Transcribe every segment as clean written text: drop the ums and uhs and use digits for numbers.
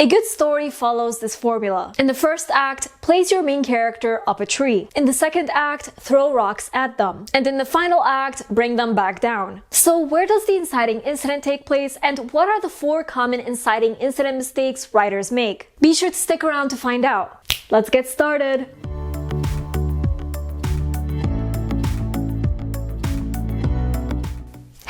A good story follows this formula. In the first act, place your main character up a tree. In the second act, throw rocks at them. And in the final act, bring them back down. So where does the inciting incident take place, and what are the 4 common inciting incident mistakes writers make? Be sure to stick around to find out. Let's get started.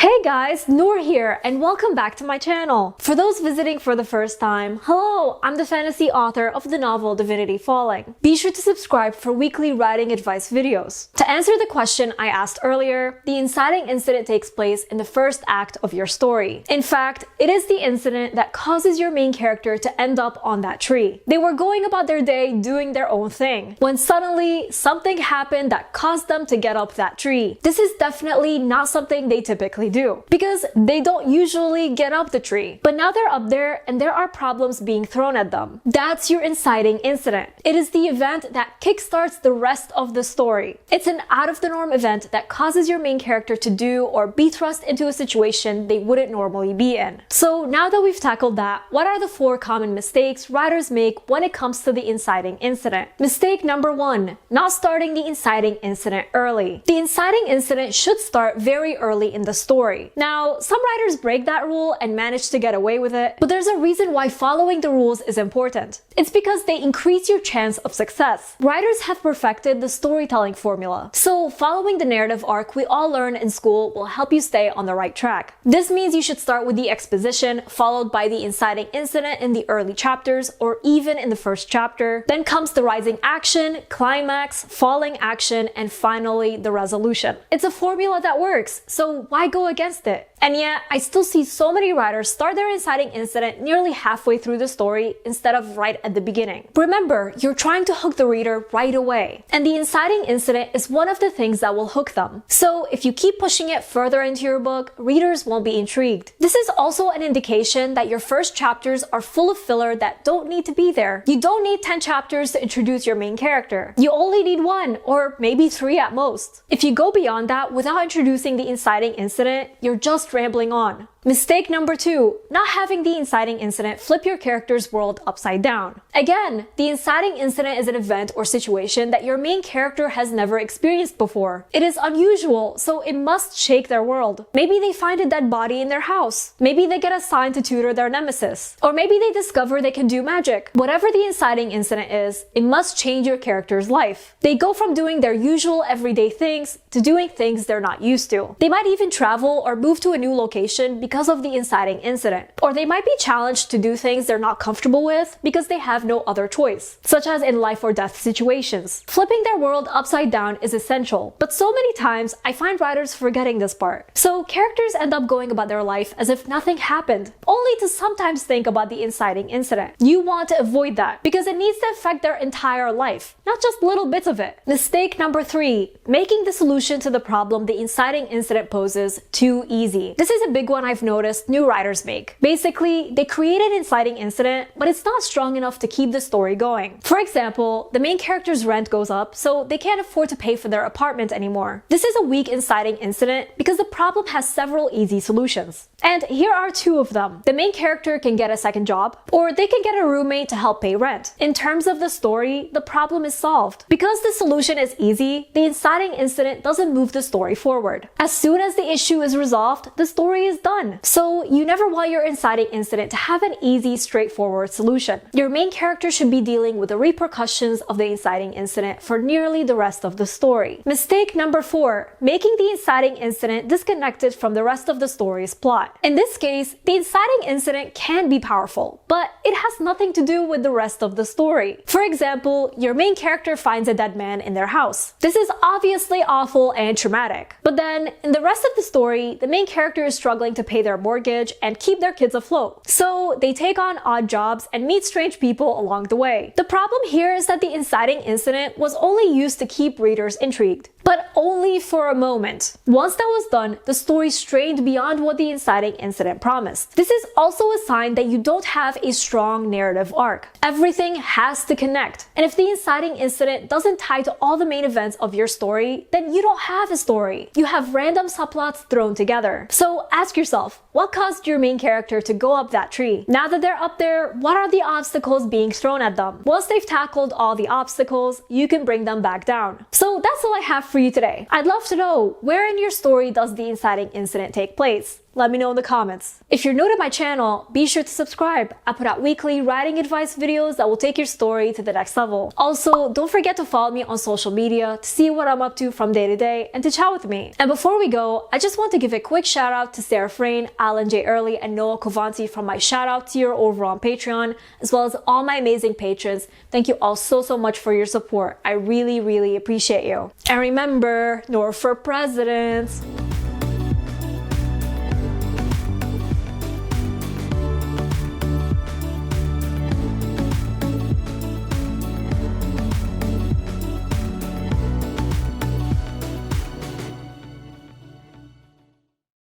Hey guys, Nour here, and welcome back to my channel. For those visiting for the first time, hello, I'm the fantasy author of the novel Divinity Falling. Be sure to subscribe for weekly writing advice videos. To answer the question I asked earlier, the inciting incident takes place in the first act of your story. In fact, it is the incident that causes your main character to end up on that tree. They were going about their day doing their own thing, when suddenly something happened that caused them to get up that tree. This is definitely not something they typically do, because they don't usually get up the tree. But now they're up there and there are problems being thrown at them. That's your inciting incident. It is the event that kickstarts the rest of the story. It's an out-of-the-norm event that causes your main character to do or be thrust into a situation they wouldn't normally be in. So now that we've tackled that, what are the 4 common mistakes writers make when it comes to the inciting incident? Mistake number 1, not starting the inciting incident early. The inciting incident should start very early in the story. Now, some writers break that rule and manage to get away with it, but there's a reason why following the rules is important. It's because they increase your chance of success. Writers have perfected the storytelling formula, so following the narrative arc we all learn in school will help you stay on the right track. This means you should start with the exposition, followed by the inciting incident in the early chapters, or even in the first chapter. Then comes the rising action, climax, falling action, and finally the resolution. It's a formula that works, so why go against it? And yet, I still see so many writers start their inciting incident nearly halfway through the story instead of right at the beginning. Remember, you're trying to hook the reader right away, and the inciting incident is one of the things that will hook them. So if you keep pushing it further into your book, readers won't be intrigued. This is also an indication that your first chapters are full of filler that don't need to be there. You don't need 10 chapters to introduce your main character. You only need 1 or maybe 3 at most. If you go beyond that without introducing the inciting incident, you're just rambling on. Mistake number 2, not having the inciting incident flip your character's world upside down. Again, the inciting incident is an event or situation that your main character has never experienced before. It is unusual, so it must shake their world. Maybe they find a dead body in their house. Maybe they get assigned to tutor their nemesis. Or maybe they discover they can do magic. Whatever the inciting incident is, it must change your character's life. They go from doing their usual everyday things to doing things they're not used to. They might even travel or move to a new location because of the inciting incident. Or they might be challenged to do things they're not comfortable with because they have no other choice, such as in life or death situations. Flipping their world upside down is essential, but so many times I find writers forgetting this part. So characters end up going about their life as if nothing happened, only to sometimes think about the inciting incident. You want to avoid that because it needs to affect their entire life, not just little bits of it. Mistake number 3, making the solution to the problem the inciting incident poses too easy. This is a big one I've noticed new writers make. Basically, they create an inciting incident, but it's not strong enough to keep the story going. For example, the main character's rent goes up, so they can't afford to pay for their apartment anymore. This is a weak inciting incident because the problem has several easy solutions. And here are 2 of them. The main character can get a second job, or they can get a roommate to help pay rent. In terms of the story, the problem is solved. Because the solution is easy, the inciting incident doesn't move the story forward. As soon as the issue is resolved, the story is done. So you never want your inciting incident to have an easy, straightforward solution. Your main character should be dealing with the repercussions of the inciting incident for nearly the rest of the story. Mistake number 4, making the inciting incident disconnected from the rest of the story's plot. In this case, the inciting incident can be powerful, but it has nothing to do with the rest of the story. For example, your main character finds a dead man in their house. This is obviously awful and traumatic. But then, in the rest of the story, the main character is struggling to pay their mortgage and keep their kids afloat. So they take on odd jobs and meet strange people along the way. The problem here is that the inciting incident was only used to keep readers intrigued. but only for a moment. Once that was done, the story strained beyond what the inciting incident promised. This is also a sign that you don't have a strong narrative arc. Everything has to connect. And if the inciting incident doesn't tie to all the main events of your story, then you don't have a story. You have random subplots thrown together. So ask yourself, what caused your main character to go up that tree? Now that they're up there, what are the obstacles being thrown at them? Once they've tackled all the obstacles, you can bring them back down. So that's all I have for you today. I'd love to know, where in your story does the inciting incident take place? Let me know in the comments. If you're new to my channel, be sure to subscribe. I put out weekly writing advice videos that will take your story to the next level. Also, don't forget to follow me on social media to see what I'm up to from day to day and to chat with me. And before we go, I just want to give a quick shout out to Sarah Frayne, Alan J. Early, and Noah Kovanti from my shout out tier over on Patreon, as well as all my amazing patrons. Thank you all so much for your support. I really appreciate you. And remember, Nour for president.